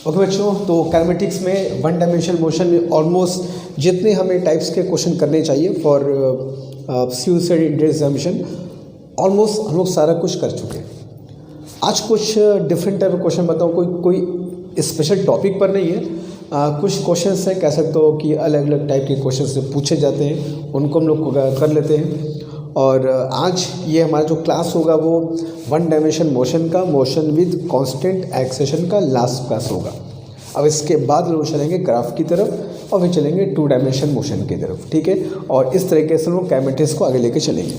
Okay बच्चों, तो कैलमेटिक्स में वन डायमेंशनल मोशन में ऑलमोस्ट जितने हमें टाइप्स के क्वेश्चन करने चाहिए for suicide intense examination almost हम लोग सारा कुछ कर चुके हैं। आज कुछ डिफरेंट टाइप ऑफ क्वेश्चन बताऊँ, कोई स्पेशल टॉपिक पर नहीं है। कुछ क्वेश्चंस हैं, कह सकते हो कि अलग अलग टाइप के क्वेश्चंस से पूछे जाते हैं, उनको हम लोग कर लेते हैं। और आज ये हमारा जो क्लास होगा वो वन डायमेंशन मोशन का, मोशन विद कांस्टेंट एक्सेशन का लास्ट क्लास होगा। अब इसके बाद लोग चलेंगे ग्राफ की तरफ और फिर चलेंगे टू डायमेंशन मोशन की तरफ, ठीक है। और इस तरीके से लोग कैलमेटिक्स को आगे लेके चलेंगे।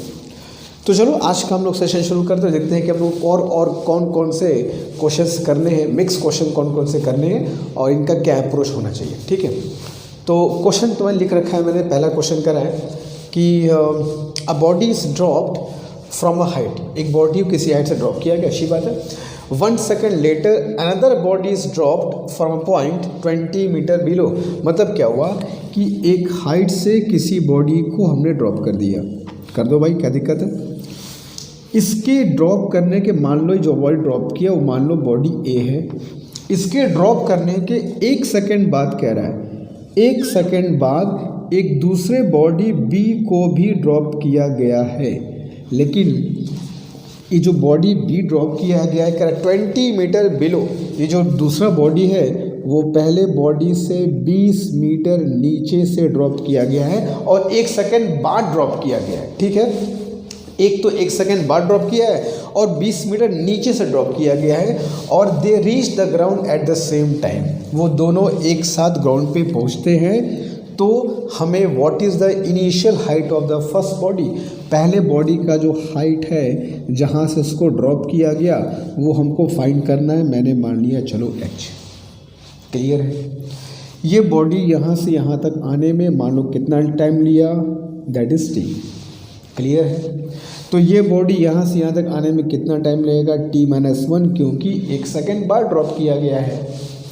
तो चलो आज का हम लोग सेशन शुरू करते हैं, देखते हैं कि हम लोग और कौन कौन से क्वेश्चंस करने हैं, मिक्स क्वेश्चन कौन कौन से करने हैं और इनका क्या अप्रोच होना चाहिए, ठीक है। तो क्वेश्चन तुम्हें लिख रखा है, मैंने पहला क्वेश्चन करा है कि a body is dropped from a height, एक बॉडी किसी हाइट से ड्रॉप किया गया, अच्छी बात है। 1 second later another body is dropped from a point 20 metre below. मतलब क्या हुआ कि एक हाइट से किसी बॉडी को हमने ड्रॉप कर दिया। कर दो भाई, क्या दिक्कत है। इसके ड्रॉप करने के, मान लो जो बॉडी ड्रॉप किया वो मान लो बॉडी ए है। इसके ड्रॉप करने के 1 सेकेंड बाद कह रहा है, 1 सेकेंड बाद एक दूसरे बॉडी बी को भी ड्रॉप किया गया है। लेकिन ये जो बॉडी बी ड्रॉप किया गया है, कह रहा 20 मीटर बिलो, ये जो दूसरा बॉडी है वो पहले बॉडी से 20 मीटर नीचे से ड्रॉप किया गया है और 1 सेकेंड बाद ड्रॉप किया गया है, ठीक है। एक तो 1 सेकेंड बाद ड्रॉप किया है और 20 मीटर नीचे से ड्रॉप किया गया है और they reach the ground at the same time. वो दोनों एक साथ ग्राउंड पे पहुंचते हैं। तो हमें what is the initial height of the first body, पहले बॉडी का जो हाइट है जहाँ से उसको ड्रॉप किया गया वो हमको फाइंड करना है। मैंने मान लिया चलो h, क्लियर है। ये बॉडी यहाँ से यहाँ तक आने में मान लो कितना टाइम लिया, दैट इज़ t, क्लियर है। तो ये बॉडी यहाँ से यहाँ तक आने में कितना टाइम लगेगा, t-1, क्योंकि 1 सेकेंड बाद ड्रॉप किया गया है।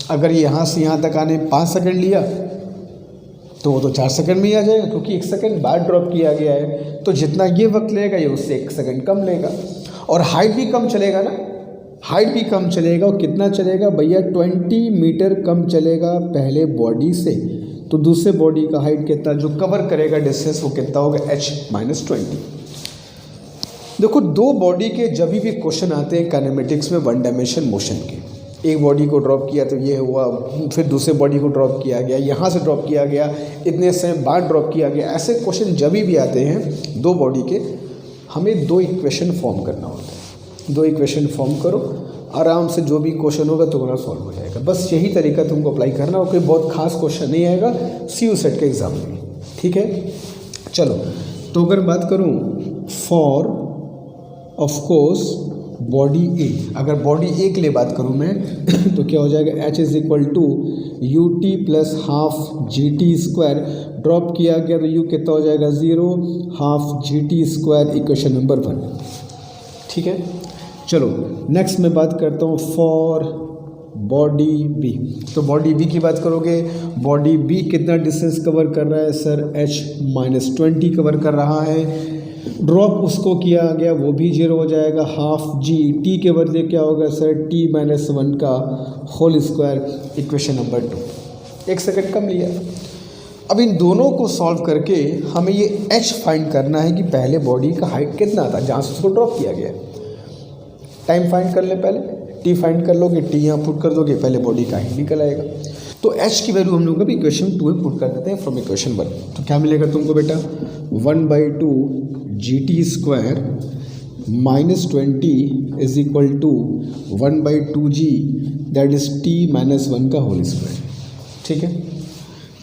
अगर यहाँ से यहाँ तक आने में 5 सेकेंड लिया तो वो तो 4 सेकंड में ही आ जाएगा, क्योंकि 1 सेकंड बाद ड्रॉप किया गया है। तो जितना ये वक्त लेगा ये उससे 1 सेकंड कम लेगा और हाइट भी कम चलेगा ना, हाइट भी कम चलेगा। और कितना चलेगा भैया, 20 मीटर कम चलेगा पहले बॉडी से। तो दूसरे बॉडी का हाइट कितना जो कवर करेगा डिस्टेंस वो कितना होगा, h-20। देखो, दो बॉडी के जब भी क्वेश्चन आते हैं काइनेमेटिक्स में वन डायमेंशन मोशन के, एक बॉडी को ड्रॉप किया तो ये हुआ, फिर दूसरे बॉडी को ड्रॉप किया गया, यहाँ से ड्रॉप किया गया, इतने समय बाद ड्रॉप किया गया, ऐसे क्वेश्चन जब भी आते हैं दो बॉडी के, हमें 2 इक्वेशन फॉर्म करना होता है। 2 इक्वेशन फॉर्म करो, आराम से जो भी क्वेश्चन होगा तुम्हारा सॉल्व हो जाएगा। बस यही तरीका तुमको अप्लाई करना हो, कोई बहुत खास क्वेश्चन नहीं आएगा CU सेट के एग्ज़ाम में, ठीक है। चलो, तो अगर बात करूँ फॉर ऑफ कोर्स बॉडी ए, अगर बॉडी ए के लिए बात करूँ मैं तो क्या हो जाएगा, h is equal to ut plus half GT²। Drop किया गया तो u कितना हो जाएगा, 0, हाफ GT², इक्वेशन नंबर 1, ठीक है। चलो नेक्स्ट मैं बात करता हूँ फॉर बॉडी बी। तो बॉडी बी की बात करोगे, बॉडी बी कितना डिस्टेंस कवर कर रहा है सर, h-20 कवर कर रहा है। ड्रॉप उसको किया गया वो भी 0 हो जाएगा, हाफ जी, टी के बदले क्या होगा सर, t-1 का whole square, equation number 2। 1 second कम लिया। अब इन दोनों को सॉल्व करके हमें ये h फाइंड करना है कि पहले बॉडी का हाइट कितना था जहाँ से उसको ड्रॉप किया गया। टाइम फाइंड कर ले, पहले t फाइंड कर लोगे, t यहाँ पुट कर दोगे, पहले बॉडी का हाइट निकल आएगा। तो h की वैल्यू हम लोग अभी इक्वेशन 2 में पुट कर देते हैं फ्रॉम इक्वेशन 1। तो क्या मिलेगा तुमको बेटा, 1/2 GT² -20 is equal to 1/2G, that is t-1 का होल स्क्वायर, ठीक है।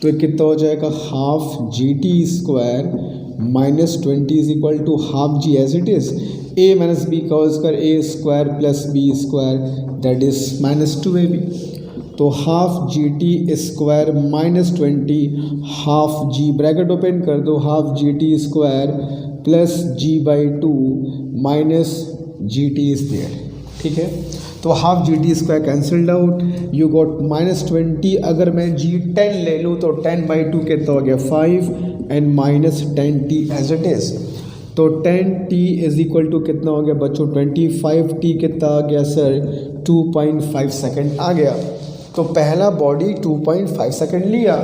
तो कितना हो जाएगा, half GT² -20 is equal to half G as it is, a - b का whole square, a² plus b², that is -2ab। तो half GT² -20 half G, bracket open कर दो, half GT² plus G/2 minus GT is there, ठीक है। तो half GT² cancelled out, you got -20। अगर मैं G10 ले लूँ तो 10/2 कितना हो गया, 5 and minus 10t as it is. तो 10t इज इक्वल टू कितना हो गया बच्चों, 25t कितना आ गया सर, 2.5 सेकेंड आ गया। तो पहला बॉडी 2.5 सेकेंड लिया,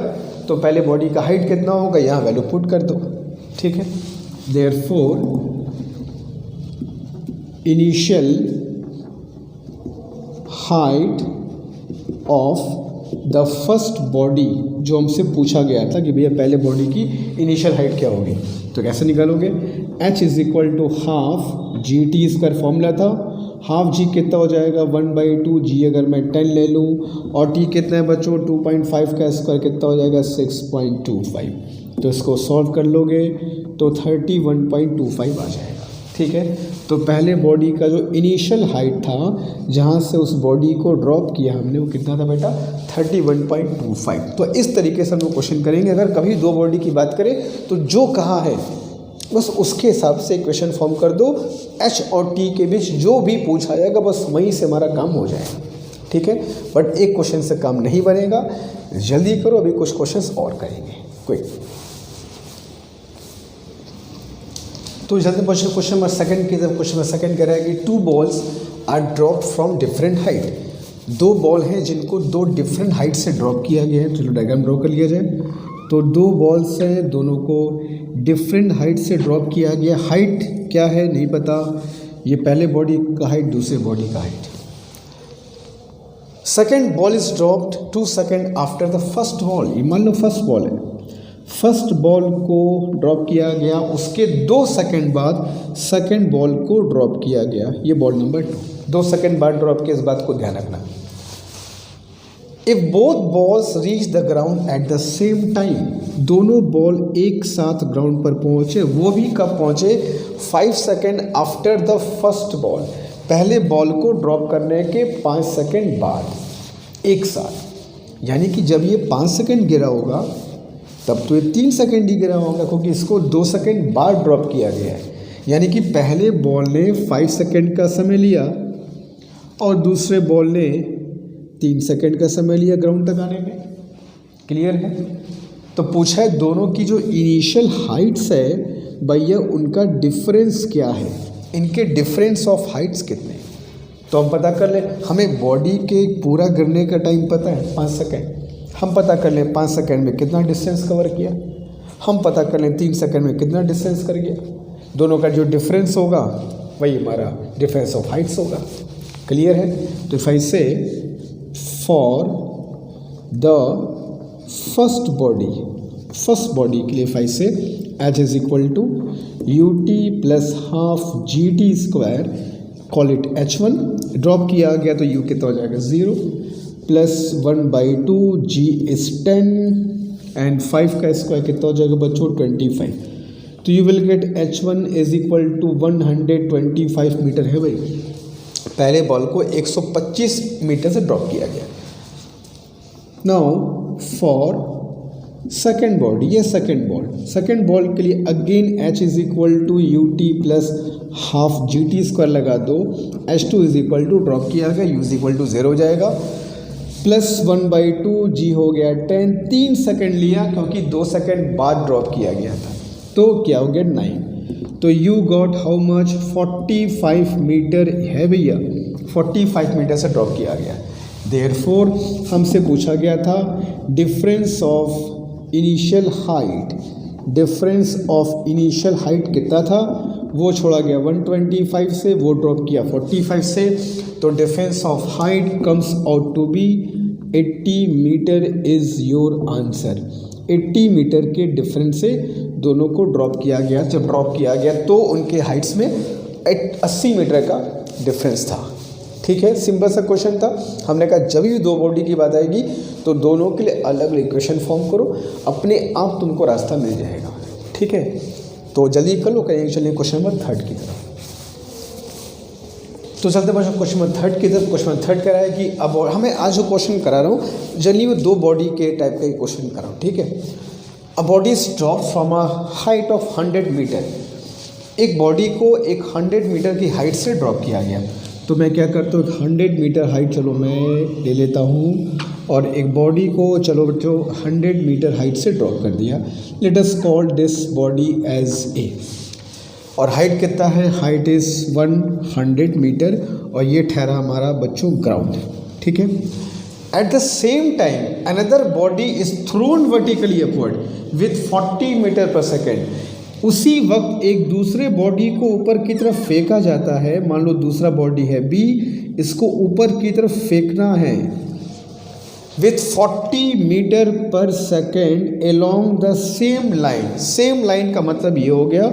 तो पहले बॉडी का हाइट कितना होगा, यहाँ वैल्यू पुट कर दो, ठीक है। Therefore initial height of the first body, जो हमसे पूछा गया था कि भैया पहले बॉडी की इनिशियल हाइट क्या होगी, तो कैसे निकालोगे, h is equal to half g t square formula था। हाफ जी कितना हो जाएगा 1/2 जी, अगर मैं 10 ले लूँ, और t कितना है बच्चों 2.5 का स्क्वायर कितना हो जाएगा 6.25, तो इसको सॉल्व कर लोगे तो 31.25 आ जाएगा, ठीक है। तो पहले बॉडी का जो इनिशियल हाइट था जहाँ से उस बॉडी को ड्रॉप किया हमने, वो कितना था बेटा 31.25। तो इस तरीके से हम लोग क्वेश्चन करेंगे। अगर कभी दो बॉडी की बात करें तो जो कहा है बस उसके हिसाब से क्वेश्चन फॉर्म कर दो, एच और टी के बीच जो भी पूछा जाएगा बस वहीं से हमारा काम हो जाएगा, ठीक है। बट एक क्वेश्चन से काम नहीं बनेगा, जल्दी करो, अभी कुछ क्वेश्चंस और करेंगे क्विक। तो जल्दी क्वेश्चन नंबर सेकंड की तरफ। क्वेश्चन नंबर सेकंड कह रहा है कि 2 balls are dropped from different height. 2 ball हैं जिनको 2 डिफरेंट हाइट से ड्रॉप किया गया है। चलो डायग्राम ड्रॉ कर लिया जाए। तो 2 बॉल्स हैं, दोनों को डिफरेंट हाइट से ड्रॉप किया गया। हाइट क्या है नहीं पता, ये पहले बॉडी का हाइट, दूसरे बॉडी का height. Second ball is dropped 2 second after the first ball. ये मान लो फर्स्ट बॉल है, फर्स्ट बॉल को ड्रॉप किया गया, उसके 2 सेकेंड बाद सेकेंड बॉल को ड्रॉप किया गया। ये बॉल नंबर 2 सेकेंड बाद ड्रॉप किया, इस बात को ध्यान रखना। If both balls reach the ground at the same time, दोनों बॉल एक साथ ग्राउंड पर पहुंचे, वो भी कब पहुंचे 5 second after the first ball, पहले बॉल को ड्रॉप करने के 5 सेकेंड बाद एक साथ। यानी कि जब ये 5 सेकेंड गिरा होगा तब तो ये 3 सेकेंड ही गिरा होगा, क्योंकि इसको 2 सेकेंड बाद ड्रॉप किया गया है। यानी कि पहले बॉल ने 5 सेकेंड का समय लिया और दूसरे बॉल ने 3 सेकेंड का समय लिया ग्राउंड तक आने में। क्लियर है? तो पूछा है दोनों की जो इनिशियल हाइट्स है भैया उनका डिफरेंस क्या है, इनके डिफरेंस ऑफ हाइट्स कितने। तो हम पता कर ले, हमें बॉडी के पूरा गिरने का टाइम पता है 5 सेकेंड, हम पता कर लें 5 सेकेंड में कितना डिस्टेंस कवर किया, हम पता कर लें 3 सेकेंड में कितना डिस्टेंस कर गया। दोनों का जो डिफरेंस होगा वही हमारा डिफरेंस ऑफ हाइट्स होगा। क्लियर है? तो इफ आई से फॉर द फर्स्ट बॉडी के लिए if I say h is equal to u t plus half g t square, call it H1, drop किया गया तो u कितना हो जाएगा 0 प्लस 1/2 जी इज 10 एंड 5 का स्क्वायर कितना हो जाएगा बच्चों 25। तो you will get H1 is equal to 125 metre है भाई। पहले बॉल को 125 मीटर से ड्रॉप किया गया। नाउ फॉर सेकेंड बॉडी, ये सेकेंड बॉल के लिए again H is equal to u t plus half g t square लगा दो। H2 is equal to drop किया गया, U इज इक्वल टू 0 हो जाएगा, प्लस 1/2 जी हो गया 10, 3 सेकेंड लिया क्योंकि 2 सेकेंड बाद ड्रॉप किया गया था, तो क्या हो गया 9। तो you got how much 45 metre है भैया, 45 मीटर से ड्रॉप किया गया। देयरफॉर हमसे पूछा गया था डिफरेंस ऑफ इनिशियल हाइट कितना था, वो छोड़ा गया 125 से, वो ड्रॉप किया 45 से, तो difference of height comes out to be 80 metre is your answer. 80 metre के डिफरेंस से दोनों को ड्रॉप किया गया। जब ड्रॉप किया गया तो उनके हाइट्स में 80 मीटर का डिफरेंस था। ठीक है, सिंपल सा क्वेश्चन था। हमने कहा जब भी दो बॉडी की बात आएगी तो दोनों के लिए अलग अलग इक्वेशन फॉर्म करो, अपने आप तुमको रास्ता मिल जाएगा। ठीक है, तो जल्दी कर लो, करेंगे चलिए क्वेश्चन नंबर 3 की तरफ। तो चलते बच्चों क्वेश्चन नंबर 3 की तरफ। क्वेश्चन नंबर 3 कह रहा है कि अब हमें आज जो क्वेश्चन करा रहा हूँ जनरली वो 2 बॉडी के टाइप का क्वेश्चन करा रहा हूँ। ठीक है, a body is drop from a height of 100 metre. एक बॉडी को एक 100 मीटर की हाइट से ड्रॉप किया गया। तो मैं क्या करता हूँ, 100 मीटर हाइट चलो मैं ले लेता हूँ और एक बॉडी को चलो बच्चों 100 मीटर हाइट से ड्रॉप कर दिया। Let us call this body as A, और हाइट कितना है, हाइट इज़ 100 मीटर और ये ठहरा हमारा बच्चों ग्राउंड। ठीक है, At the same time, another body is thrown vertically upward with 40 metre पर सेकेंड। उसी वक्त एक दूसरे बॉडी को ऊपर की तरफ फेंका जाता है। मान लो दूसरा बॉडी है बी, इसको ऊपर की तरफ फेंकना है विथ 40 मीटर पर second along the same line. Same line का मतलब ये हो गया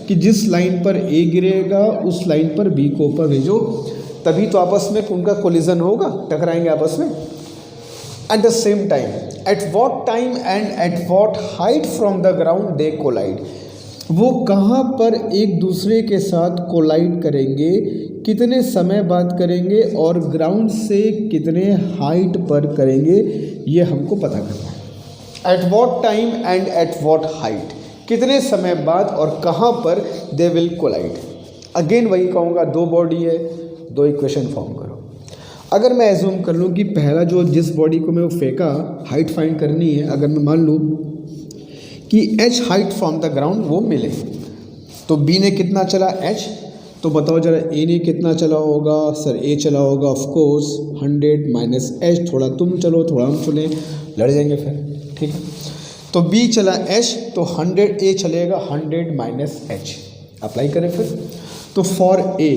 कि जिस लाइन पर ए गिरेगा उस लाइन पर बी को ऊपर भेजो, तभी तो आपस में उनका कोलिजन होगा, टकराएंगे आपस में। At the same time, at what time and at what height from the ground they collide? वो कहाँ पर एक दूसरे के साथ कोलाइड करेंगे, कितने समय बाद करेंगे और ग्राउंड से कितने हाइट पर करेंगे, ये हमको पता करना है। At what time and at what height, कितने समय बाद और कहाँ पर they will collide। अगेन वही कहूँगा, दो बॉडी है, दो इक्वेशन फॉर्म करो। अगर मैं एज्यूम कर लूँ कि पहला जो जिस बॉडी को मैं वो फेंका, हाइट फाइंड करनी है, अगर मैं मान लूँ कि h height from the ground वो मिले, तो b ने कितना चला h, तो बताओ जरा a ने कितना चला होगा। सर a चला होगा ऑफ कोर्स 100 माइनस h, थोड़ा तुम चलो थोड़ा हम चलें, लड़ जाएंगे फिर, ठीक है। तो b चला h, तो 100 a चलेगा 100 माइनस h। अप्लाई करें फिर, तो फॉर a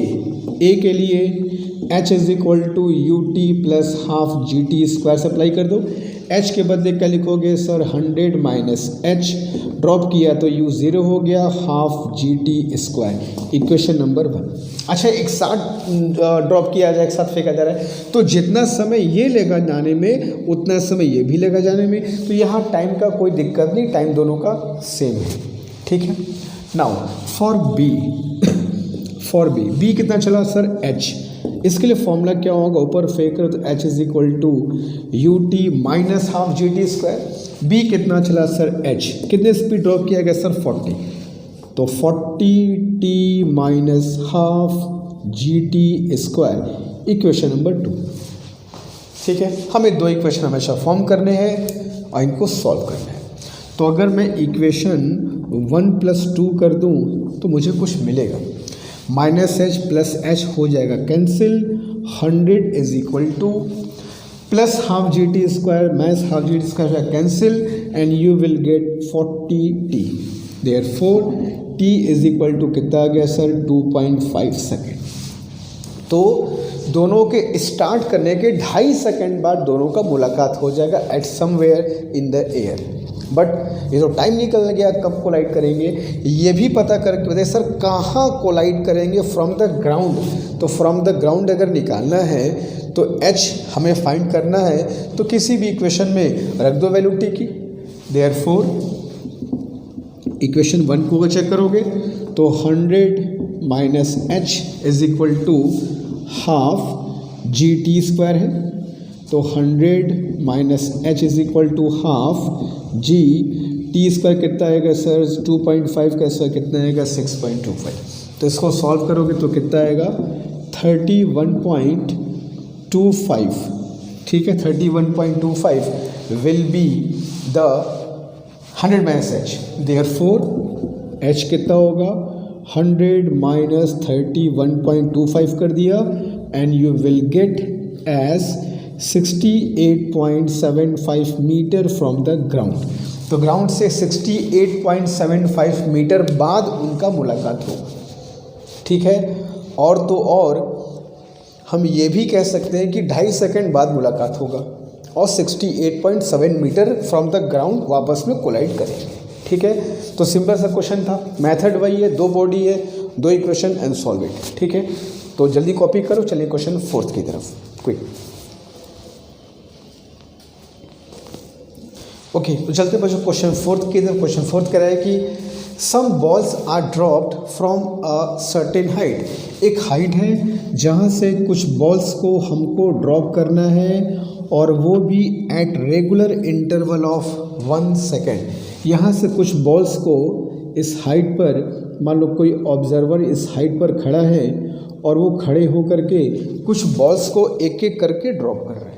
के लिए h is equal to u t plus half g t square से अप्लाई कर दो। h के बदले क्या लिखोगे सर, 100 माइनस h, ड्रॉप किया तो u 0 हो गया, half g t square, equation number 1। अच्छा, एक साथ ड्रॉप किया जाए, एक साथ फेंका जा रहा है, तो जितना समय ये लेगा जाने में उतना समय ये भी लेगा जाने में, तो यहाँ टाइम का कोई दिक्कत नहीं, टाइम दोनों का सेम है, ठीक है। नाउ फॉर बी कितना चला सर h, इसके लिए फॉर्मूला क्या होगा, ऊपर फेंक रहे तो h is equal to u t minus half g t square. B कितना चला सर h, कितने स्पीड ड्रॉप किया गया सर 40, तो 40 t minus half g t square, equation number 2, ठीक है। हमें दो इक्वेशन हमेशा फॉर्म करने हैं और इनको सॉल्व करना है। तो अगर मैं इक्वेशन 1 प्लस 2 कर दूं तो मुझे कुछ मिलेगा, माइनस एच प्लस एच हो जाएगा cancel, 100 is equal to plus half g t square minus half g t square cancel, and you will get 40 t. Therefore t is equal to कितना आ गया सर, 2.5 सेकेंड। तो दोनों के start करने के 2.5 सेकेंड बाद दोनों का मुलाकात हो जाएगा eight somewhere in the air. But ये तो टाइम निकल गया, कब कोलाइड करेंगे ये भी पता करके बताइए सर, कहाँ कोलाइड करेंगे, फ्रॉम द ग्राउंड। तो फ्रॉम द ग्राउंड अगर निकालना है तो h हमें फाइंड करना है, तो किसी भी इक्वेशन में रख दो वैल्यू t की। देयरफॉर इक्वेशन 1 को चेक करोगे तो 100 minus H is equal to half g t square है, तो 100 minus H is equal to half g t square कितना आएगा सर, 2.5 का स्क्वायर कितना आएगा 6.25। तो इसको सॉल्व करोगे तो कितना आएगा 31.25, ठीक है। 31.25 will be the 100 minus H. Therefore H कितना होगा, 100 माइनस 31.25 कर दिया, and you will get as 68.75 metre from the ground. तो ग्राउंड से 68.75 मीटर बाद उनका मुलाकात होगा, ठीक है। और तो और हम ये भी कह सकते हैं कि 2.5 सेकेंड बाद मुलाकात होगा और 68.7 मीटर फ्रॉम द ग्राउंड वापस में कोलाइड करेंगे, ठीक है। तो सिंपल सा क्वेश्चन था, मेथड वही है, दो बॉडी है, दो इक्वेशन एंड सॉल्व इट, ठीक है। तो जल्दी कॉपी करो, चलिए क्वेश्चन 4 की तरफ क्विक। ओके, तो चलते बच्चों क्वेश्चन 4 की तरफ। क्वेश्चन 4 कह रहा है कि some balls are dropped from a certain height. एक हाइट है जहाँ से कुछ बॉल्स को हमको ड्रॉप करना है, और वो भी at regular interval of 1 second. यहाँ से कुछ बॉल्स को इस हाइट पर, मान लो कोई ऑब्जर्वर इस हाइट पर खड़ा है और वो खड़े होकर के कुछ बॉल्स को एक एक करके ड्रॉप कर रहे हैं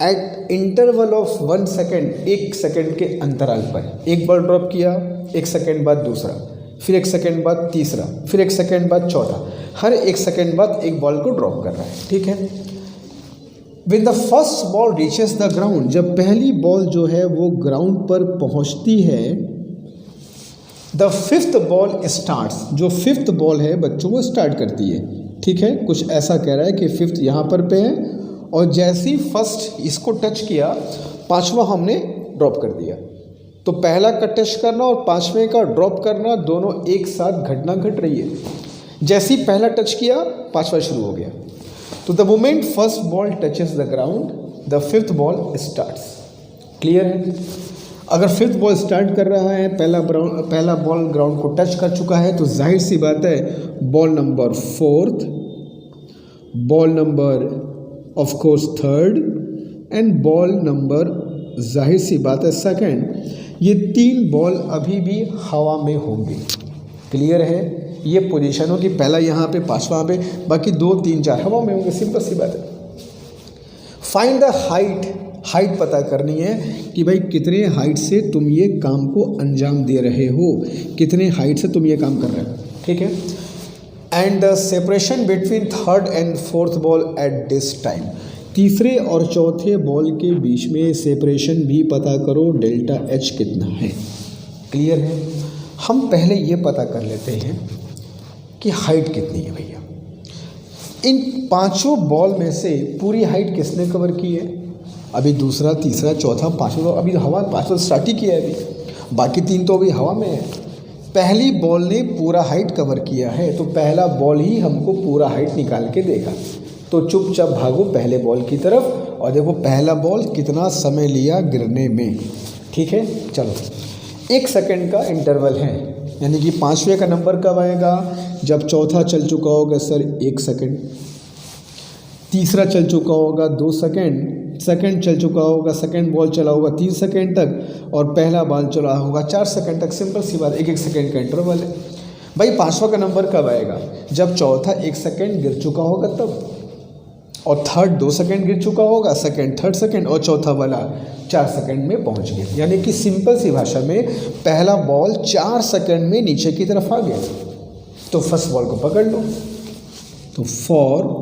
eight interval of 1 second, 1 second के अंतराल पर। एक बॉल ड्रॉप किया, 1 सेकेंड बाद दूसरा, फिर 1 सेकेंड बाद तीसरा, फिर 1 सेकेंड बाद चौथा, हर 1 सेकेंड बाद एक बॉल को ड्रॉप कर रहा है, ठीक है। When the first ball reaches the ground, जब पहली बॉल जो है वो ग्राउंड पर पहुंचती है, द फिफ्थ बॉल स्टार्ट्स, जो फिफ्थ बॉल है बच्चों वो स्टार्ट करती है, ठीक है। कुछ ऐसा कह रहा है कि फिफ्थ यहाँ पर पे है और जैसे ही फर्स्ट इसको टच किया, पांचवा हमने ड्रॉप कर दिया। तो पहला का टच करना और पांचवें का ड्रॉप करना दोनों एक साथ घटना घट रही है। जैसे ही पहला टच किया, पांचवा शुरू हो गया। तो the moment first ball touches the ground, the fifth ball starts. Clear है? अगर फिफ्थ बॉल स्टार्ट कर रहा है, पहला बॉल ग्राउंड को टच कर चुका है, तो जाहिर सी बात है ball number fourth, ball number of course third and ball number जाहिर सी बात है सेकंड, ये तीन बॉल अभी भी हवा में होंगे। क्लियर है? ये पोजीशन हो कि पहला यहाँ पे, पांचवा पे, बाकी 2, 3, 4 हवा में होंगे। सिंपल सी बात है। फाइंड द हाइट पता करनी है कि भाई कितने हाइट से तुम ये काम को अंजाम दे रहे हो, कितने हाइट से तुम ये काम कर रहे हो, ठीक है। And the separation between third and fourth ball at this time, तीसरे और चौथे बॉल के बीच में सेपरेशन भी पता करो, डेल्टा एच कितना है। क्लियर है? हम पहले ये पता कर लेते हैं कि हाइट कितनी है भैया। इन पांचों बॉल में से पूरी हाइट किसने कवर की है? अभी दूसरा, तीसरा, चौथा, पांचवा, अभी हवा पांचवा स्टार्ट ही किया है अभी, बाकी 3 तो अभी हवा में है। पहली बॉल ने पूरा हाइट कवर किया है, तो पहला बॉल ही हमको पूरा हाइट निकाल के देगा। तो चुपचाप भागो पहले बॉल की तरफ और देखो पहला बॉल कितना समय लिया गिरने में, ठीक है। चलो 1 सेकंड का इंटरवल है, यानी कि पांचवें का नंबर कब आएगा? जब चौथा चल चुका होगा सर 1 सेकंड, तीसरा चल चुका होगा 2 सेकंड, सेकंड चल चुका होगा, सेकंड बॉल चला होगा 3 सेकंड तक और पहला बॉल चला होगा 4 सेकंड तक। सिंपल सी बात, 1-1 सेकंड का इंटरवल है। भाई पांचवा का नंबर कब आएगा? जब चौथा 1 सेकंड गिर चुका होगा तब, और थर्ड 2 सेकंड गिर चुका होगा, सेकंड थर्ड सेकंड, और चौथा वाला 4 सेकंड में पहुंच गया। यानी कि सिंपल सी भाषा में पहला बॉल 4 सेकंड में नीचे की तरफ आ गया। तो फर्स्ट बॉल को पकड़ लो। तो फॉर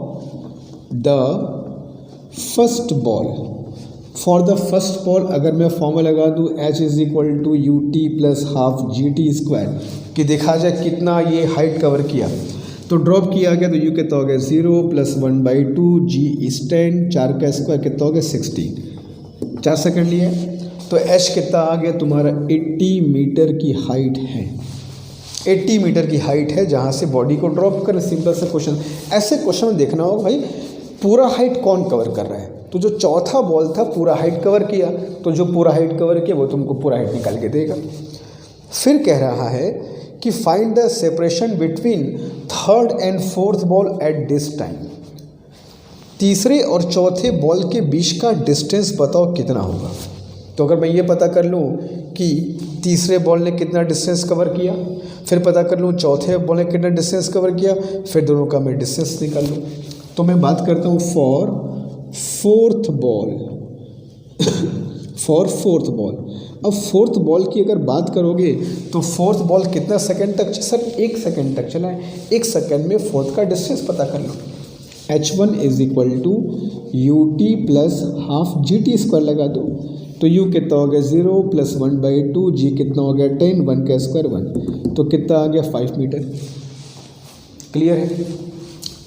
द फर्स्ट बॉल अगर मैं फॉर्मूला लगा दूँ H = UT + ½ GT स्क्वायर, कि देखा जाए कितना ये हाइट कवर किया, तो ड्रॉप किया गया तो U कितना हो गया 0 + 1/2 G is 10, 4 का स्क्वायर कितना हो गया 16, 4 सेकंड लिए। तो H कितना आ गया तुम्हारा 80 मीटर की हाइट है, 80 मीटर की हाइट है जहाँ से बॉडी को ड्रॉप कर। सिंपल सा क्वेश्चन, ऐसे क्वेश्चन में देखना होगा भाई पूरा हाइट कौन कवर कर रहा है। तो जो चौथा बॉल था पूरा हाइट कवर किया, तो जो पूरा हाइट कवर किया वो तुमको पूरा हाइट निकाल के देगा। फिर कह रहा है कि find the separation between third and fourth ball at this time, तीसरे और चौथे बॉल के बीच का डिस्टेंस बताओ कितना होगा। तो अगर मैं ये पता कर लूँ कि तीसरे बॉल ने कितना डिस्टेंस कवर किया, फिर पता कर लूँ चौथे बॉल ने कितना डिस्टेंस कवर किया, फिर दोनों का मैं डिस्टेंस निकाल लूँ। तो मैं बात करता हूँ फॉर फोर्थ बॉल। अब फोर्थ बॉल की अगर बात करोगे तो फोर्थ बॉल कितना सेकंड तक? सर 1 सेकंड तक चला है। 1 सेकंड में फोर्थ का डिस्टेंस पता कर लो। H1 = UT + ½ GT स्क्वायर लगा दो, तो U कितना हो गया 0 + 1/2, G कितना हो गया 10, 1 का स्क्वायर 1, तो कितना आ गया 5 मीटर। क्लियर है?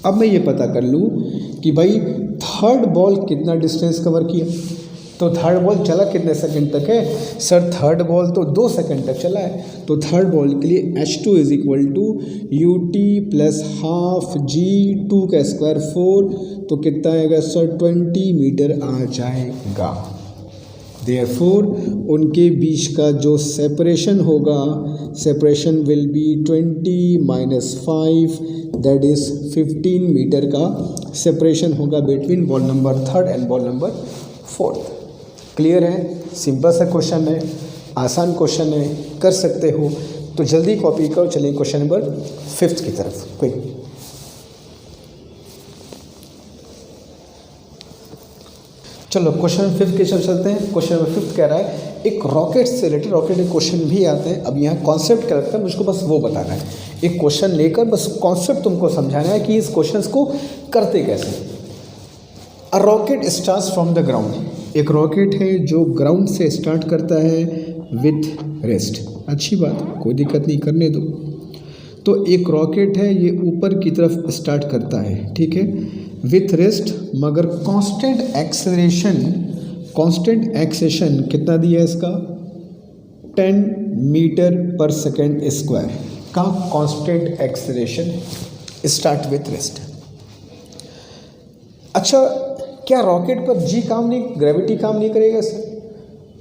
अब मैं ये पता कर लूँ कि भाई थर्ड बॉल कितना डिस्टेंस कवर किया, तो थर्ड बॉल चला कितने सेकंड तक है? सर थर्ड बॉल तो 2 सेकंड तक चला है, तो थर्ड बॉल के लिए H2 = UT + ½ G, 2 का स्क्वायर 4, तो कितना आएगा सर 20 मीटर आ जाएगा। देयरफॉर उनके बीच का जो सेपरेशन होगा, separation will be 20 - 5, that is 15 metre का सेपरेशन होगा between ball number third and ball number fourth. Clear है? सिंपल सा क्वेश्चन है, आसान क्वेश्चन है, कर सकते हो। तो जल्दी कॉपी करो। चलिए क्वेश्चन नंबर 5 की तरफ। कोई चलो क्वेश्चन 5 की तरफ चलते हैं। क्वेश्चन नंबर 5 कह रहा है एक रॉकेट से रिलेटेड, रॉकेट के क्वेश्चन भी आते हैं। अब यहाँ कॉन्सेप्ट क्या लगता है मुझको बस वो बताना है। एक क्वेश्चन लेकर बस कॉन्सेप्ट तुमको समझाना है कि इस क्वेश्चन को करते कैसे। A rocket starts from the ground. एक रॉकेट है जो ग्राउंड से स्टार्ट करता है विथ रेस्ट। अच्छी बात, कोई दिक्कत नहीं, करने दो। तो एक रॉकेट है, ये ऊपर की तरफ स्टार्ट करता है, ठीक है, विथ रेस्ट, मगर कांस्टेंट एक्सेलेरेशन कितना दिया है इसका, 10 मीटर पर सेकेंड स्क्वायर का constant acceleration, start with rest. अच्छा, क्या रॉकेट पर जी काम नहीं, ग्रेविटी काम नहीं करेगा सर?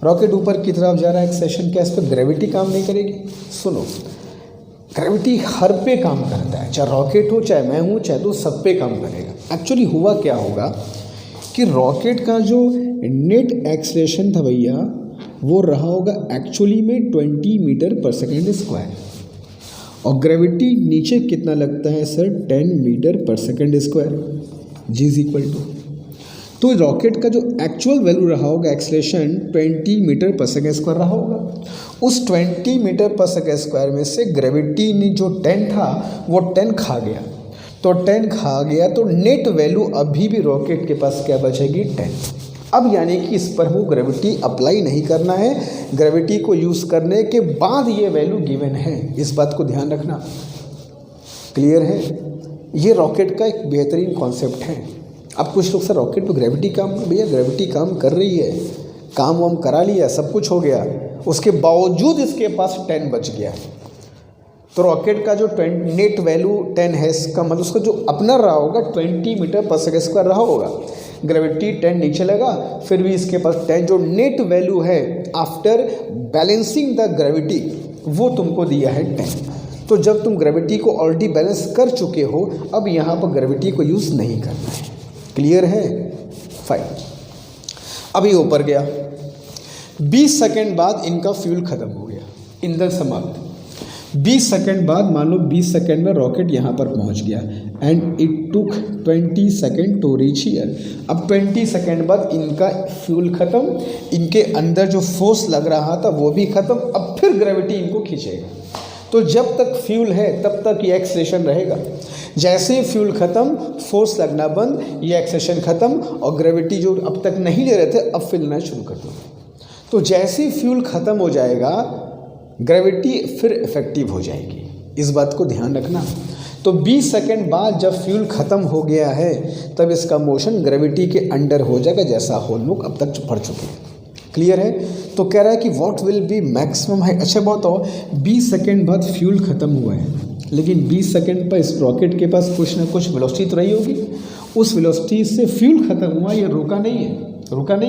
रॉकेट ऊपर की तरफ जा रहा है, एक्सेलेरेशन, क्या इस पर ग्रेविटी काम नहीं करेगी? सुनो, ग्रेविटी हर पे काम करता है, चाहे रॉकेट हो, चाहे मैं हूँ, चाहे तो सब पे काम करेगा। एक्चुअली हुआ क्या होगा कि रॉकेट का जो नेट एक्सेलेरेशन था भैया, वो रहा होगा एक्चुअली में 20 मीटर पर सेकेंड स्क्वायर, और ग्रेविटी नीचे कितना लगता है सर, 10 मीटर पर second square, g is equal to. तो रॉकेट का जो एक्चुअल वैल्यू रहा होगा एक्सेलेरेशन 20 मीटर पर सेकेंड स्क्वायर रहा होगा। उस 20 मीटर पर सेकेंड स्क्वायर में से ग्रेविटी ने जो 10 था वो 10 खा गया, तो 10 खा गया, तो नेट वैल्यू अभी भी रॉकेट के पास क्या बचेगी, 10। अब यानी कि इस पर वो ग्रेविटी अप्लाई नहीं करना है, ग्रेविटी को यूज़ करने के बाद ये वैल्यू गिवन है, इस बात को ध्यान रखना। क्लियर है? ये रॉकेट का एक बेहतरीन कॉन्सेप्ट है। अब कुछ लोग सर रॉकेट पे ग्रेविटी काम, भैया ग्रेविटी काम कर रही है, काम वाम करा लिया, सब कुछ हो गया, उसके बावजूद इसके पास 10 बच गया। तो रॉकेट का जो नेट वैल्यू 10 है, इसका मतलब उसका जो अपना रहा होगा 20 मीटर पर सेकेंड स्क्वायर रहा होगा, ग्रेविटी 10 नीचे लगा, फिर भी इसके पास 10 जो नेट वैल्यू है आफ्टर बैलेंसिंग द ग्रेविटी, वो तुमको दिया है 10। तो जब तुम ग्रेविटी को ऑलरेडी बैलेंस कर चुके हो, अब यहाँ पर ग्रेविटी को यूज़ नहीं करना है। क्लियर है? फाइन। अभी ऊपर गया, 20 सेकेंड बाद इनका फ्यूल खत्म हो गया, ईंधन समाप्त। 20 सेकेंड बाद, मान लो 20 सेकेंड में रॉकेट यहाँ पर पहुँच गया, and it took 20 second to reach here. अब 20 सेकेंड बाद इनका फ्यूल ख़त्म, इनके अंदर जो फोर्स लग रहा था वो भी ख़त्म, अब फिर ग्रेविटी इनको खींचेगा। तो जब तक फ्यूल है तब तक ये एक्सेलेरेशन रहेगा, जैसे ही फ्यूल ख़त्म, फोर्स लगना बंद, ये एक्सेलेरेशन ख़त्म, और ग्रेविटी जो अब तक नहीं ले रहे थे अब फिर लेना शुरू कर दो। तो जैसे ही फ्यूल ख़त्म हो जाएगा, ग्रेविटी फिर इफेक्टिव हो जाएगी, इस बात को ध्यान रखना। तो 20 सेकेंड बाद जब फ्यूल ख़त्म हो गया है, तब इसका मोशन ग्रेविटी के अंडर हो जाएगा, जैसा हम लोग अब तक पढ़ चुके हैं। क्लियर है? तो कह रहा है कि what will be maximum height. अच्छा बताओ, 20 सेकेंड बाद फ्यूल ख़त्म हुआ है, लेकिन 20 सेकेंड पर इस रॉकेट के पास कुछ ना कुछ वेलोसिटी तो रही होगी, उस वेलोसिटी से फ्यूल ख़त्म हुआ, ये रुका नहीं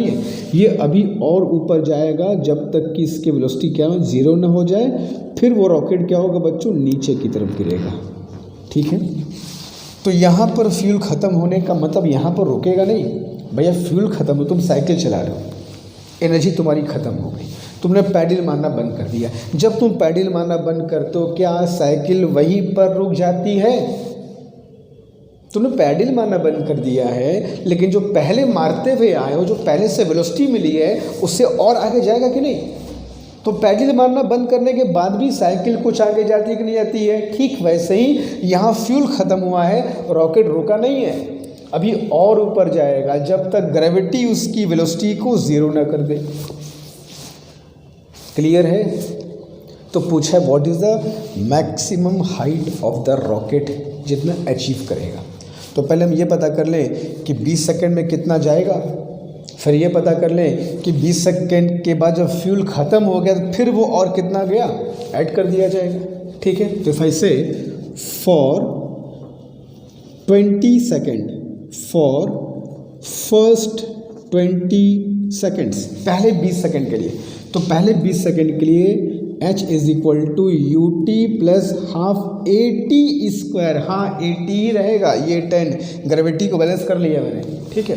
है, ये अभी और ऊपर जाएगा जब तक कि इसकी वेलोसिटी क्या हो, 0 ना हो जाए। फिर वो रॉकेट क्या होगा बच्चों, नीचे की तरफ गिरेगा। ठीक है? तो यहाँ पर फ्यूल ख़त्म होने का मतलब यहाँ पर रुकेगा नहीं भैया, फ्यूल ख़त्म हो, तुम साइकिल चला रहे हो, एनर्जी तुम्हारी ख़त्म हो गई, तुमने पैडल मारना बंद कर दिया। जब तुम पैडल मारना बंद करते हो, क्या साइकिल वहीं पर रुक जाती है? तुमने पैडल मारना बंद कर दिया है, लेकिन जो पहले मारते हुए आए हो, जो पहले से वेलोसिटी मिली है, उससे और आगे जाएगा कि नहीं? तो पैडल मारना बंद करने के बाद भी साइकिल कुछ आगे जाती है कि नहीं जाती है? ठीक वैसे ही यहाँ फ्यूल ख़त्म हुआ है, रॉकेट रुका नहीं है, अभी और ऊपर जाएगा जब तक ग्रेविटी उसकी वेलोसिटी को 0 ना कर दे। क्लियर है? तो पूछा what is the maximum height of the rocket, जितना अचीव करेगा। तो पहले हम ये पता कर लें कि 20 सेकेंड में कितना जाएगा, फिर ये पता कर लें कि 20 सेकेंड के बाद जब फ्यूल ख़त्म हो गया तो फिर वो और कितना गया, ऐड कर दिया जाएगा। ठीक है? तो इफ आई से for 20 second, for first 20 seconds, पहले 20 सेकेंड के लिए, तो पहले 20 सेकेंड के लिए H is equal to u t plus half AT²। हाँ, AT ही रहेगा, ये 10 ग्रेविटी को बैलेंस कर लिया मैंने। ठीक है?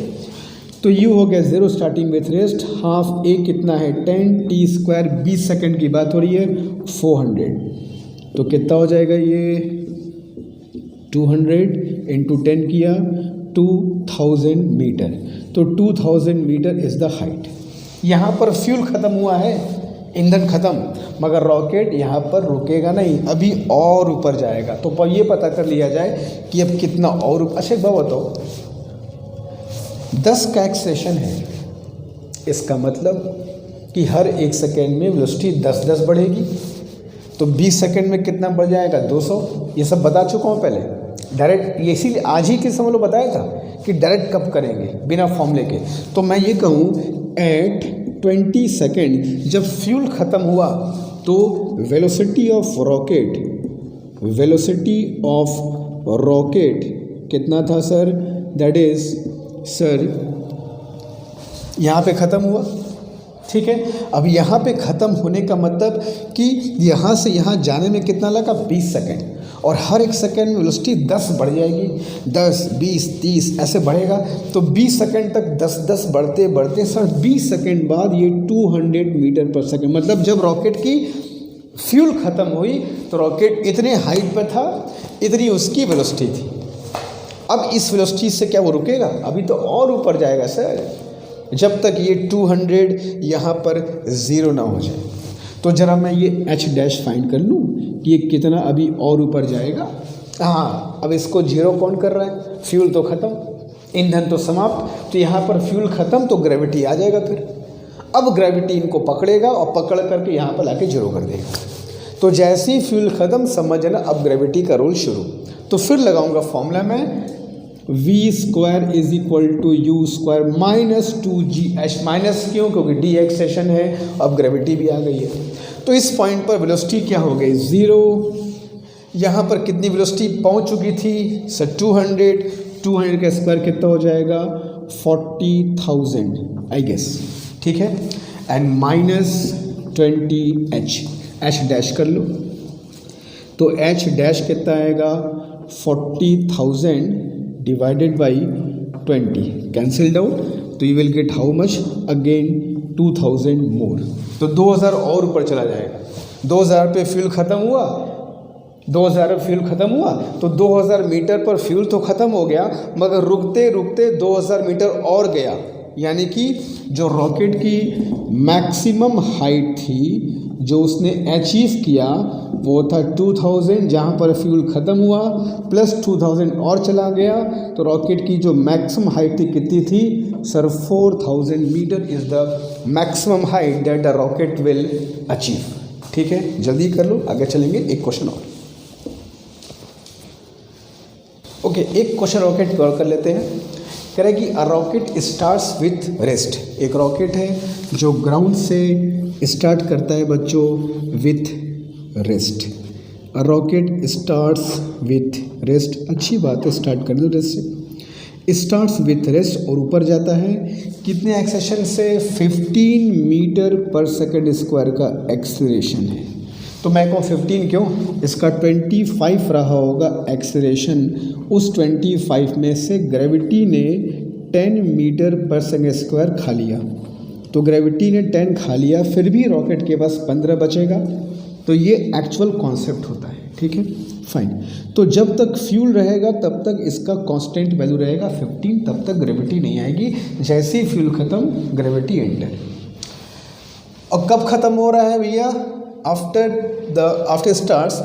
तो U हो गया 0 starting with rest, half A कितना है 10T², 20 सेकेंड की बात हो रही है, 400। तो कितना हो जाएगा ये, 200 × 10 किया, 2000 मीटर। तो 2000 मीटर इज़ द हाइट। यहाँ पर फ्यूल ख़त्म हुआ है, ईंधन ख़त्म, मगर रॉकेट यहाँ पर रुकेगा नहीं, अभी और ऊपर जाएगा। तो ये पता कर लिया जाए कि अब कितना और। अच्छा एक बात बताओ, 10 का एक्सेलेरेशन है, इसका मतलब कि हर 1 सेकेंड में वेलोसिटी 10 बढ़ेगी। तो 20 सेकेंड में कितना बढ़ जाएगा? 200। ये सब बता चुका हूँ पहले डायरेक्ट, ये इसीलिए आज ही किस हम लोग बताया था कि डायरेक्ट कब करेंगे बिना फॉर्मूले के। तो मैं ये कहूँ एट 20 सेकेंड जब फ्यूल ख़त्म हुआ तो वेलोसिटी ऑफ रॉकेट कितना था सर? दैट इज सर यहाँ पे ख़त्म हुआ, ठीक है। अब यहाँ पे ख़त्म होने का मतलब कि यहाँ से यहाँ जाने में कितना लगा? 20 सेकेंड, और हर 1 सेकेंड में वेलोसिटी 10 बढ़ जाएगी, 10, 20, 30 ऐसे बढ़ेगा। तो 20 सेकेंड तक 10 बढ़ते बढ़ते सर 20 सेकेंड बाद ये 200 मीटर पर सेकेंड, मतलब जब रॉकेट की फ्यूल ख़त्म हुई तो रॉकेट इतने हाइट पर था, इतनी उसकी वेलोसिटी थी। अब इस वेलोसिटी से क्या वो रुकेगा? अभी तो और ऊपर जाएगा सर, जब तक ये 200 यहाँ पर ज़ीरो ना हो जाए। तो ज़रा मैं ये h डैश फाइंड कर लूँ कि ये कितना अभी और ऊपर जाएगा। हाँ, अब इसको जीरो कौन कर रहा है? फ्यूल तो ख़त्म, ईंधन तो समाप्त, तो यहाँ पर फ्यूल ख़त्म तो ग्रेविटी आ जाएगा। फिर अब ग्रेविटी इनको पकड़ेगा और पकड़ करके यहाँ पर लाके जीरो कर देगा। तो जैसे ही फ्यूल ख़त्म समझना अब ग्रेविटी का रूल शुरू। तो फिर लगाऊंगा फॉर्मूला में v² is equal to u² minus 2gh। Minus क्यों? क्योंकि d एक्सेशन है, अब ग्रेविटी भी आ गई है। तो इस पॉइंट पर वेलोसिटी क्या हो गई? 0। यहाँ पर कितनी वेलोसिटी पहुँच चुकी थी सर? 200 का स्क्वायर कितना हो जाएगा? 40,000 आई गेस, ठीक है। And minus 20h, h dash कर लो। तो h डैश कितना आएगा? 40,000 डिवाइडेड बाई 20, कैंसिल्ड आउट, तो you will gate how much? Again 2000 मोर। तो 2000 और ऊपर चला जाएगा। 2000 पे फ्यूल ख़त्म हुआ, 2000 पे फ्यूल ख़त्म हुआ तो 2000 मीटर पर फ्यूल तो ख़त्म हो गया, मगर रुकते रुकते 2000 मीटर और गया। यानी कि जो रॉकेट की मैक्सिमम हाइट थी जो उसने अचीव किया वो था 2000, जहाँ पर फ्यूल ख़त्म हुआ प्लस 2000 और चला गया, तो रॉकेट की जो मैक्सिमम हाइट थी कितनी थी sir? 4000 metre is the maximum height that the rocket will achieve. ठीक है, जल्दी कर लो, आगे चलेंगे। एक क्वेश्चन और। ओके, एक क्वेश्चन रॉकेट और कर लेते हैं। कह रहे कि a rocket starts with rest. एक रॉकेट है जो ग्राउंड से स्टार्ट करता है बच्चों with rest. A rocket starts with rest, अच्छी बात है, स्टार्ट कर दो रेस्ट से। स्टार्ट्स विथ रेस्ट और ऊपर जाता है कितने एक्सेलेरेशन से? 15 मीटर पर सेकेंड स्क्वायर का एक्सेलरेशन है। तो मैं कहूँ 15 क्यों? इसका 25 रहा होगा एक्सेलरेशन, उस 25 में से ग्रेविटी ने 10 मीटर पर सेकेंड स्क्वायर खा लिया, तो ग्रेविटी ने 10 खा लिया, फिर भी रॉकेट के पास 15 बचेगा। तो ये एक्चुअल कॉन्सेप्ट होता है, ठीक है, फाइन। तो जब तक फ्यूल रहेगा तब तक इसका कांस्टेंट वैल्यू रहेगा 15, तब तक ग्रेविटी नहीं आएगी। जैसे ही फ्यूल ख़त्म ग्रेविटी एंटर। और कब ख़त्म हो रहा है भैया? After starts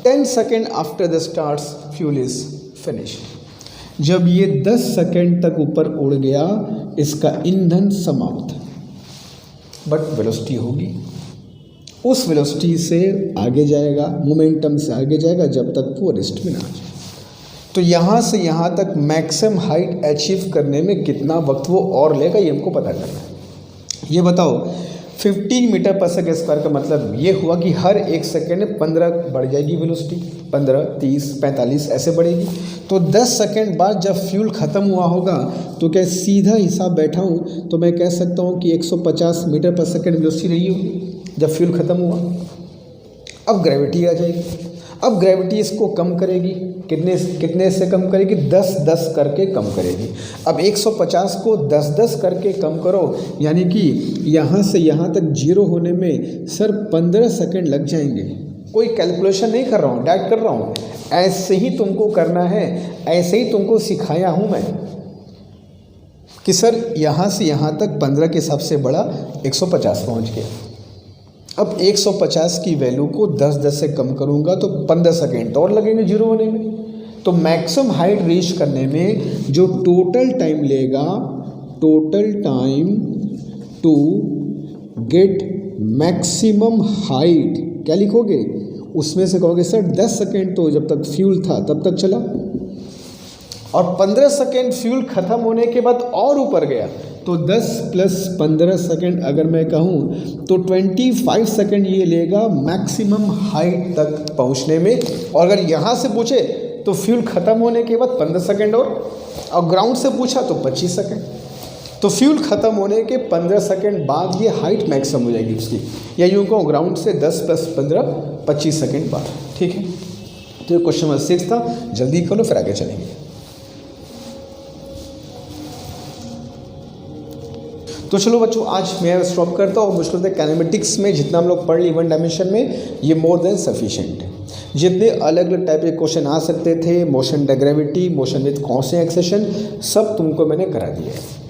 10 second after the starts fuel is finished. जब ये 10 सेकेंड तक ऊपर उड़ गया इसका ईंधन समाप्त, बट वेलोसिटी होगी, उस वेलोसिटी से आगे जाएगा, मोमेंटम से आगे जाएगा जब तक वो रेस्ट में ना आ जाए। तो यहाँ से यहाँ तक मैक्सिमम हाइट अचीव करने में कितना वक्त वो और लेगा, ये हमको पता करना है। ये बताओ, 15 मीटर पर सेकेंड स्क्वायर का मतलब ये हुआ कि हर 1 सेकेंड में 15 बढ़ जाएगी वेलोसिटी, 15, 30, 45 ऐसे बढ़ेगी। तो 10 सेकेंड बाद जब फ्यूल ख़त्म हुआ होगा तो क्या सीधा हिसाब बैठा हूँ तो मैं कह सकता हूँ कि 150 मीटर पर सेकेंड वेलोसिटी रही होगी जब फ्यूल ख़त्म हुआ। अब ग्रेविटी आ जाएगी, अब ग्रेविटी इसको कम करेगी, कितने से कम करेगी? 10-10 करके कम करेगी। अब 150 को 10-10 करके कम करो, यानी कि यहाँ से यहाँ तक जीरो होने में सर 15 सेकेंड लग जाएंगे। कोई कैलकुलेशन नहीं कर रहा हूँ, डायरेक्ट कर रहा हूँ, ऐसे ही तुमको करना है, ऐसे ही तुमको सिखाया हूँ मैं कि सर यहाँ से यहाँ तक 15 के हिसाब से बड़ा 150 पहुँच गया। अब 150 की वैल्यू को 10-10 से कम करूँगा तो 15 सेकेंड और लगेंगे जीरो होने में। तो मैक्सिमम हाइट रीच करने में जो टोटल टाइम लेगा total time to get maximum height, क्या लिखोगे? उसमें से कहोगे सर 10 सेकेंड तो जब तक फ्यूल था तब तक चला, और 15 सेकेंड फ्यूल ख़त्म होने के बाद और ऊपर गया, तो 10 + 15 सेकेंड अगर मैं कहूँ तो 25 सेकेंड ये लेगा मैक्सिमम हाइट तक पहुँचने में। और अगर यहाँ से पूछे तो फ्यूल ख़त्म होने के बाद 15 सेकेंड और ग्राउंड से पूछा तो 25 सेकेंड। तो फ्यूल ख़त्म होने के 15 सेकेंड बाद ये हाइट मैक्सिमम हो जाएगी उसकी, या यूँ कहूँ ग्राउंड से 10 + 15 25 सेकेंड बाद। ठीक है, तो ये क्वेश्चन नंबर 6 था। जल्दी करो फिर आगे चलेंगे। तो चलो बच्चों, आज मैं स्टॉप करता हूँ। मुश्किल से काइनेमेटिक्स में जितना हम लोग पढ़ लिए 1 डायमेंशन में, ये मोर देन सफिशिएंट है। जितने अलग अलग टाइप के क्वेश्चन आ सकते थे, motion the gravity, motion with constant acceleration, सब तुमको मैंने करा दिया है।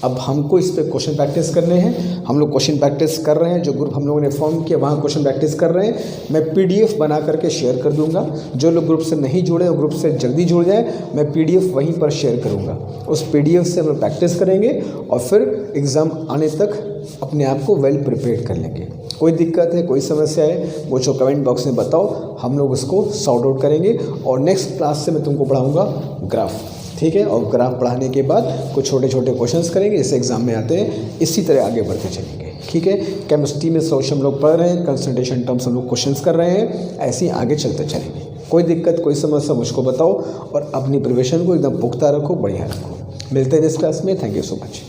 अब हमको इस पे क्वेश्चन प्रैक्टिस करने हैं। हम लोग क्वेश्चन प्रैक्टिस कर रहे हैं, जो ग्रुप हम लोगों ने फॉर्म किया वहाँ क्वेश्चन प्रैक्टिस कर रहे हैं। मैं PDF बना करके शेयर कर दूंगा। जो लोग ग्रुप से नहीं जुड़े वो ग्रुप से जल्दी जुड़ जाए, मैं PDF वहीं पर शेयर करूंगा। उस PDF से हम लोग प्रैक्टिस करेंगे और फिर एग्ज़ाम आने तक अपने आप को वेल प्रिपेयर कर लेंगे। कोई दिक्कत है, कोई समस्या है, वो जो कमेंट बॉक्स में बताओ, हम लोग उसको सॉर्ट आउट करेंगे। और नेक्स्ट क्लास से मैं तुमको पढ़ाऊँगा ग्राफ, ठीक है। और ग्राफ पढ़ाने के बाद कुछ छोटे छोटे क्वेश्चंस करेंगे, जैसे एग्जाम में आते हैं। इसी तरह आगे बढ़ते चलेंगे, ठीक है। केमिस्ट्री में सोच हम लोग पढ़ रहे हैं, कंसंट्रेशन टर्म्स हम लोग क्वेश्चंस कर रहे हैं, ऐसे ही आगे चलते चलेंगे। कोई दिक्कत, कोई समस्या मुझको बताओ और अपनी प्रिपरेशन को एकदम पुख्ता रखो, बढ़िया रखो। मिलते हैं नेक्स्ट क्लास में। Thank you so much.